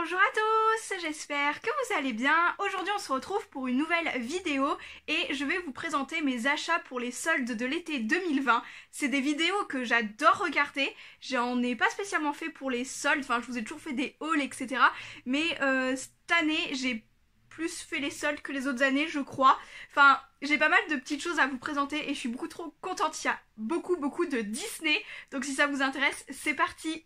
Bonjour à tous, j'espère que vous allez bien. Aujourd'hui on se retrouve pour une nouvelle vidéo et je vais vous présenter mes achats pour les soldes de l'été 2020. C'est des vidéos que j'adore regarder, j'en ai pas spécialement fait pour les soldes, enfin je vous ai toujours fait des hauls etc. Mais cette année j'ai plus fait les soldes que les autres années je crois. Enfin j'ai pas mal de petites choses à vous présenter et je suis beaucoup trop contente, il y a beaucoup de Disney. Donc si ça vous intéresse, c'est parti.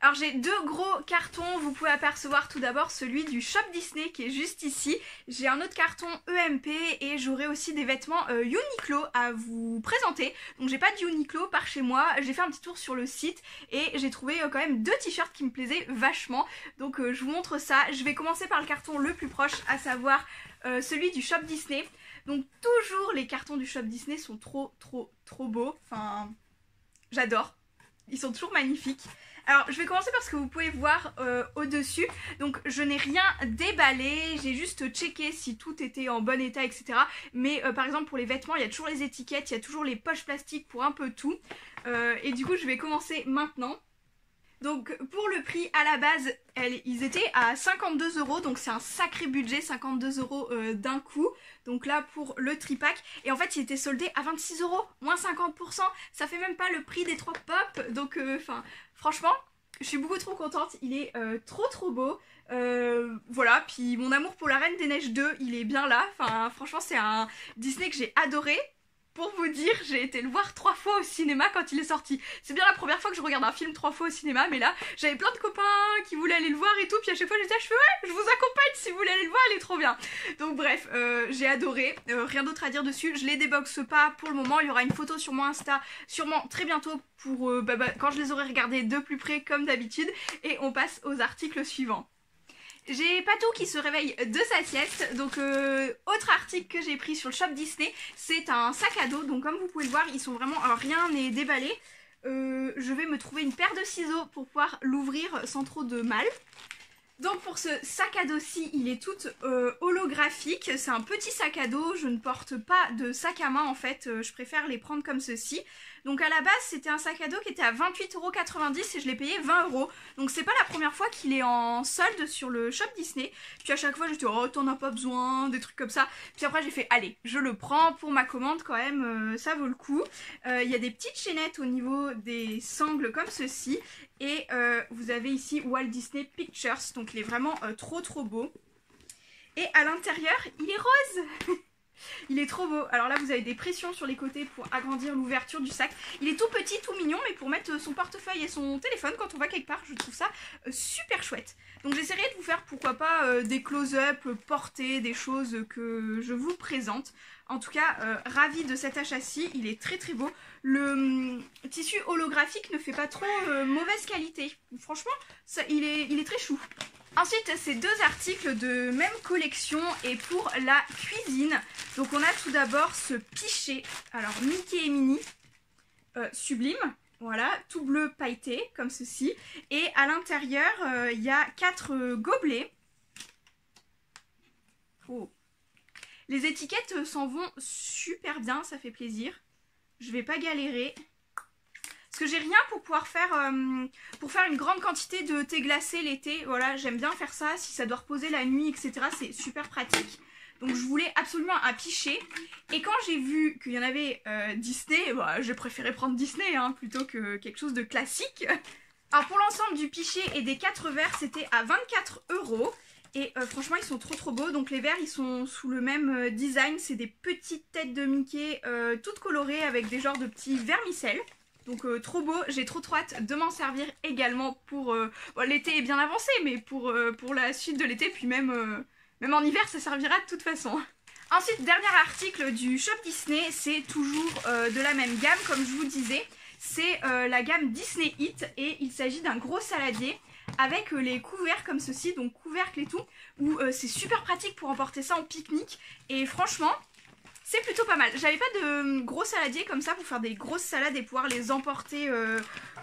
Alors j'ai deux gros cartons, vous pouvez apercevoir tout d'abord celui du Shop Disney qui est juste ici. J'ai un autre carton EMP et j'aurai aussi des vêtements Uniqlo à vous présenter. Donc j'ai pas de Uniqlo par chez moi, j'ai fait un petit tour sur le site et j'ai trouvé quand même deux t-shirts qui me plaisaient vachement. Donc je vous montre ça. Je vais commencer par le carton le plus proche, à savoir celui du Shop Disney. Donc toujours les cartons du Shop Disney sont trop beaux, enfin j'adore, ils sont toujours magnifiques. Alors je vais commencer par ce que vous pouvez voir au-dessus. Donc je n'ai rien déballé, j'ai juste checké si tout était en bon état etc. Mais par exemple pour les vêtements il y a toujours les étiquettes, il y a toujours les poches plastiques pour un peu tout. Et du coup je vais commencer maintenant. Donc pour le prix à la base, ils étaient à 52 €, donc c'est un sacré budget, 52 € d'un coup. Donc là pour le tripack, et en fait il était soldé à 26 €, moins 50%, ça fait même pas le prix des 3 pop. Donc enfin franchement je suis beaucoup trop contente, il est trop beau. Voilà, puis mon amour pour la Reine des Neiges 2 il est bien là, enfin franchement c'est un Disney que j'ai adoré. Pour vous dire, j'ai été le voir 3 fois au cinéma quand il est sorti. C'est bien la première fois que je regarde un film 3 fois au cinéma, mais là, j'avais plein de copains qui voulaient aller le voir et tout, puis à chaque fois je disais, ouais, je vous accompagne si vous voulez aller le voir, il est trop bien. Donc bref, j'ai adoré, rien d'autre à dire dessus, je les déboxe pas pour le moment, il y aura une photo sur mon Insta, sûrement très bientôt pour quand je les aurai regardés de plus près comme d'habitude, et on passe aux articles suivants. J'ai Patou qui se réveille de sa sieste, donc autre article que j'ai pris sur le Shop Disney, c'est un sac à dos, donc comme vous pouvez le voir, ils sont vraiment, alors rien n'est déballé, je vais me trouver une paire de ciseaux pour pouvoir l'ouvrir sans trop de mal. Donc pour ce sac à dos-ci, il est tout holographique, c'est un petit sac à dos, je ne porte pas de sac à main en fait, je préfère les prendre comme ceci. Donc à la base c'était un sac à dos qui était à 28,90 € et je l'ai payé 20 €. Donc c'est pas la première fois qu'il est en solde sur le Shop Disney. Puis à chaque fois j'étais oh t'en as pas besoin, des trucs comme ça. Puis après j'ai fait allez je le prends pour ma commande quand même, ça vaut le coup. Il y a des petites chaînettes au niveau des sangles comme ceci. Et vous avez ici Walt Disney Pictures, donc il est vraiment trop beau. Et à l'intérieur il est rose. Il est trop beau. Alors là vous avez des pressions sur les côtés pour agrandir l'ouverture du sac. Il est tout petit, tout mignon, mais pour mettre son portefeuille et son téléphone quand on va quelque part, je trouve ça super chouette. Donc j'essaierai de vous faire pourquoi pas des close-up portés, des choses que je vous présente. En tout cas, ravie de cet achat-ci, il est très beau. Le tissu holographique ne fait pas trop mauvaise qualité. Franchement, ça, il est très chou. Ensuite, ces deux articles de même collection et pour la cuisine. Donc on a tout d'abord ce pichet, alors Mickey et Minnie, sublime. Voilà, tout bleu pailleté comme ceci. Et à l'intérieur, il y a 4 gobelets. Oh. Les étiquettes s'en vont super bien, ça fait plaisir. Je vais pas galérer. Parce que j'ai rien pour pouvoir faire une grande quantité de thé glacé l'été. Voilà, j'aime bien faire ça. Si ça doit reposer la nuit, etc. c'est super pratique. Donc je voulais absolument un pichet. Et quand j'ai vu qu'il y en avait Disney, bah, j'ai préféré prendre Disney hein, plutôt que quelque chose de classique. Alors pour l'ensemble du pichet et des 4 verres, c'était à 24 €. Et franchement ils sont trop beaux. Donc les verres ils sont sous le même design. C'est des petites têtes de Mickey toutes colorées avec des genres de petits vermicelles. Donc trop beau, j'ai trop hâte de m'en servir également pour... bon, l'été est bien avancé mais pour la suite de l'été. Puis même en hiver ça servira de toute façon. Ensuite dernier article du Shop Disney, c'est toujours de la même gamme comme je vous disais. C'est la gamme Disney Hit et il s'agit d'un gros saladier avec les couverts comme ceci, donc couvercle et tout, où c'est super pratique pour emporter ça en pique-nique. Et franchement, c'est plutôt pas mal. J'avais pas de gros saladiers comme ça pour faire des grosses salades et pouvoir les emporter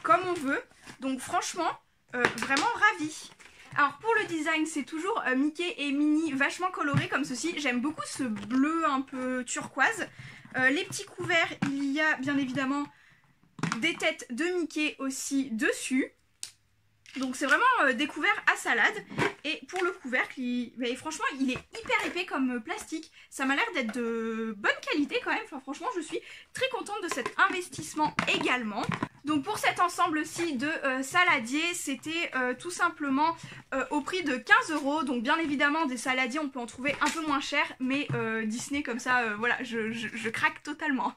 comme on veut. Donc franchement, vraiment ravie. Alors pour le design, c'est toujours Mickey et Minnie vachement colorés comme ceci. J'aime beaucoup ce bleu un peu turquoise. Les petits couverts, il y a bien évidemment des têtes de Mickey aussi dessus. Donc c'est vraiment découvert à salade. Et pour le couvercle, franchement il est hyper épais comme plastique. Ça m'a l'air d'être de bonne qualité quand même. Enfin franchement je suis très contente de cet investissement également. Donc pour cet ensemble-ci de saladiers, c'était tout simplement au prix de 15 €. Donc bien évidemment des saladiers on peut en trouver un peu moins cher. Mais Disney comme ça, voilà, je craque totalement.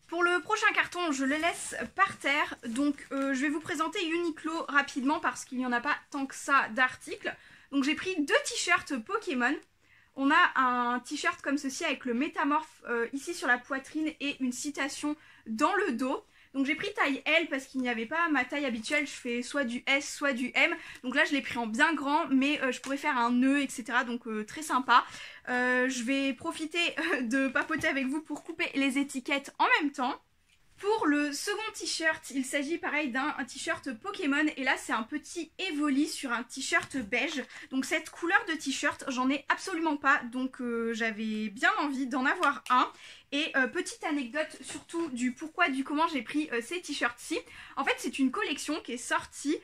Pour le prochain carton, je le laisse par terre, donc je vais vous présenter Uniqlo rapidement parce qu'il n'y en a pas tant que ça d'articles. Donc j'ai pris 2 t-shirts Pokémon. On a un t-shirt comme ceci avec le métamorphe ici sur la poitrine et une citation dans le dos. Donc j'ai pris taille L parce qu'il n'y avait pas ma taille habituelle, je fais soit du S soit du M. Donc là je l'ai pris en bien grand mais je pourrais faire un nœud etc. Donc très sympa. Je vais profiter de papoter avec vous pour couper les étiquettes en même temps. Pour le second t-shirt, il s'agit pareil d'un t-shirt Pokémon et là c'est un petit Evoli sur un t-shirt beige. Donc cette couleur de t-shirt, j'en ai absolument pas, donc j'avais bien envie d'en avoir un. Et petite anecdote surtout du pourquoi, du comment j'ai pris ces t-shirts-ci. En fait c'est une collection qui est sortie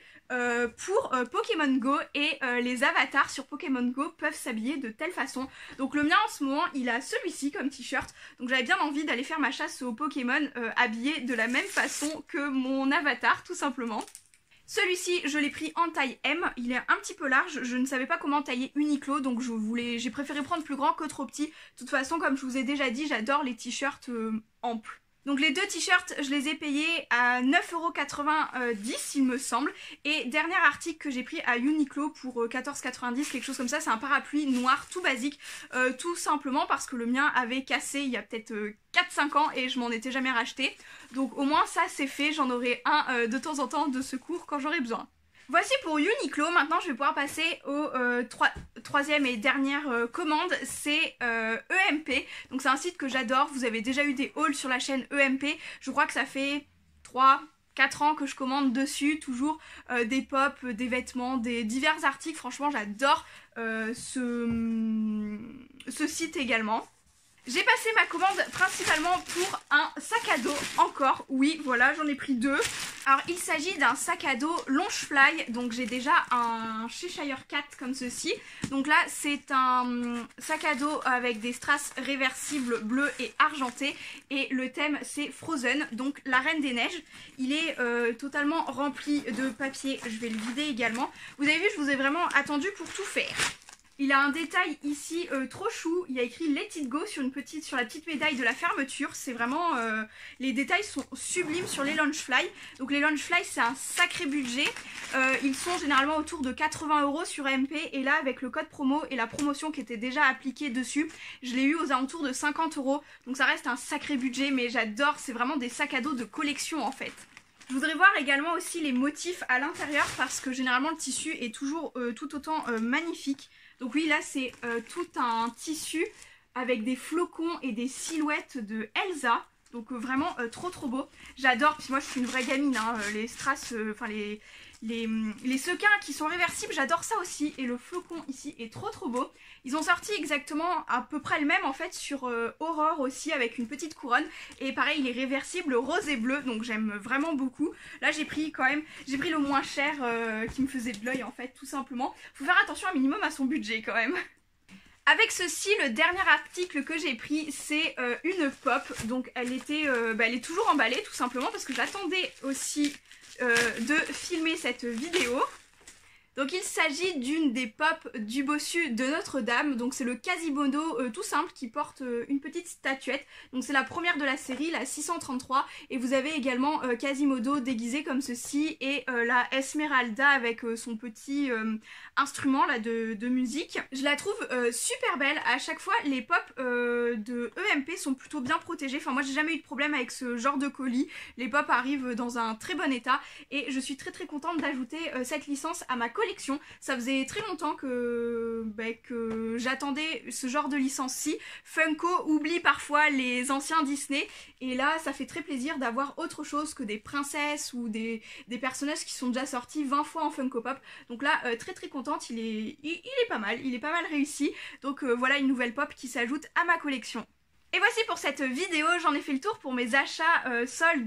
pour Pokémon Go et les avatars sur Pokémon Go peuvent s'habiller de telle façon. Donc le mien en ce moment il a celui-ci comme t-shirt, donc j'avais bien envie d'aller faire ma chasse aux Pokémon habillé de la même façon que mon avatar tout simplement. Celui-ci je l'ai pris en taille M, il est un petit peu large, je ne savais pas comment tailler Uniqlo donc j'ai préféré prendre plus grand que trop petit. De toute façon comme je vous ai déjà dit j'adore les t-shirts amples. Donc les 2 t-shirts, je les ai payés à 9,90 € il me semble. Et dernier article que j'ai pris à Uniqlo pour 14,90 €, quelque chose comme ça, c'est un parapluie noir tout basique. Tout simplement parce que le mien avait cassé il y a peut-être 4-5 ans et je m'en étais jamais racheté. Donc au moins ça c'est fait, j'en aurai un de temps en temps de secours quand j'aurai besoin. Voici pour Uniqlo, maintenant je vais pouvoir passer au troisième et dernière commande, c'est EMP. Donc c'est un site que j'adore, vous avez déjà eu des hauls sur la chaîne EMP, je crois que ça fait 3-4 ans que je commande dessus, toujours des pop, des vêtements, des divers articles, franchement j'adore ce site également. J'ai passé ma commande principalement pour un sac à dos encore, oui voilà j'en ai pris 2. Alors il s'agit d'un sac à dos Loungefly, donc j'ai déjà un Cheshire Cat comme ceci. Donc là c'est un sac à dos avec des strass réversibles bleues et argentées et le thème c'est Frozen, donc la Reine des Neiges. Il est totalement rempli de papier, je vais le vider également. Vous avez vu je vous ai vraiment attendu pour tout faire. Il a un détail ici trop chou, il y a écrit Let It Go sur la petite médaille de la fermeture. C'est vraiment, les détails sont sublimes sur les Loungefly. Donc les Loungefly c'est un sacré budget, ils sont généralement autour de 80 € sur MP et là avec le code promo et la promotion qui était déjà appliquée dessus, je l'ai eu aux alentours de 50 €. Donc ça reste un sacré budget mais j'adore, c'est vraiment des sacs à dos de collection en fait. Je voudrais voir également aussi les motifs à l'intérieur parce que généralement le tissu est toujours tout autant magnifique. Donc oui là c'est tout un tissu avec des flocons et des silhouettes de Elsa. Donc vraiment trop beau. J'adore, puis moi je suis une vraie gamine, hein, les strass, enfin les sequins qui sont réversibles, j'adore ça aussi. Et le flocon ici est trop beau. Ils ont sorti exactement à peu près le même en fait sur Aurore aussi avec une petite couronne. Et pareil il est réversible rose et bleu, donc j'aime vraiment beaucoup. Là j'ai pris le moins cher qui me faisait de l'œil en fait tout simplement. Faut faire attention un minimum à son budget quand même. Avec ceci, le dernier article que j'ai pris, c'est une pop. Donc elle est toujours emballée tout simplement parce que j'attendais aussi de filmer cette vidéo. Donc il s'agit d'une des pop du bossu de Notre-Dame. Donc c'est le Quasimodo tout simple qui porte une petite statuette. Donc c'est la première de la série, la 633. Et vous avez également Quasimodo déguisé comme ceci et la Esmeralda avec son petit instrument là de musique. Je la trouve super belle. À chaque fois les pop de EMP sont plutôt bien protégées. Enfin moi j'ai jamais eu de problème avec ce genre de colis. Les pop arrivent dans un très bon état. Et je suis très contente d'ajouter cette licence à ma collection. Ça faisait très longtemps que j'attendais ce genre de licence-ci. Funko oublie parfois les anciens Disney et là ça fait très plaisir d'avoir autre chose que des princesses ou des personnages qui sont déjà sortis 20 fois en Funko Pop. Donc là très contente, il est pas mal réussi. Donc voilà une nouvelle pop qui s'ajoute à ma collection. Et voici pour cette vidéo, j'en ai fait le tour pour mes achats soldes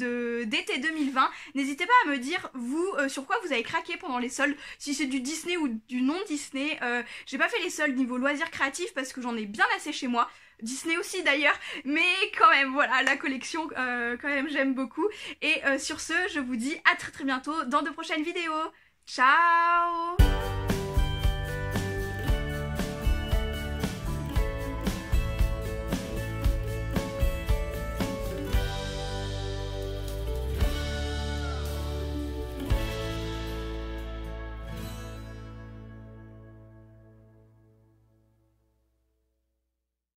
d'été 2020. N'hésitez pas à me dire, vous, sur quoi vous avez craqué pendant les soldes, si c'est du Disney ou du non-Disney. J'ai pas fait les soldes niveau loisirs créatifs parce que j'en ai bien assez chez moi. Disney aussi d'ailleurs, mais quand même, voilà, la collection, quand même, j'aime beaucoup. Et sur ce, je vous dis à très bientôt dans de prochaines vidéos. Ciao!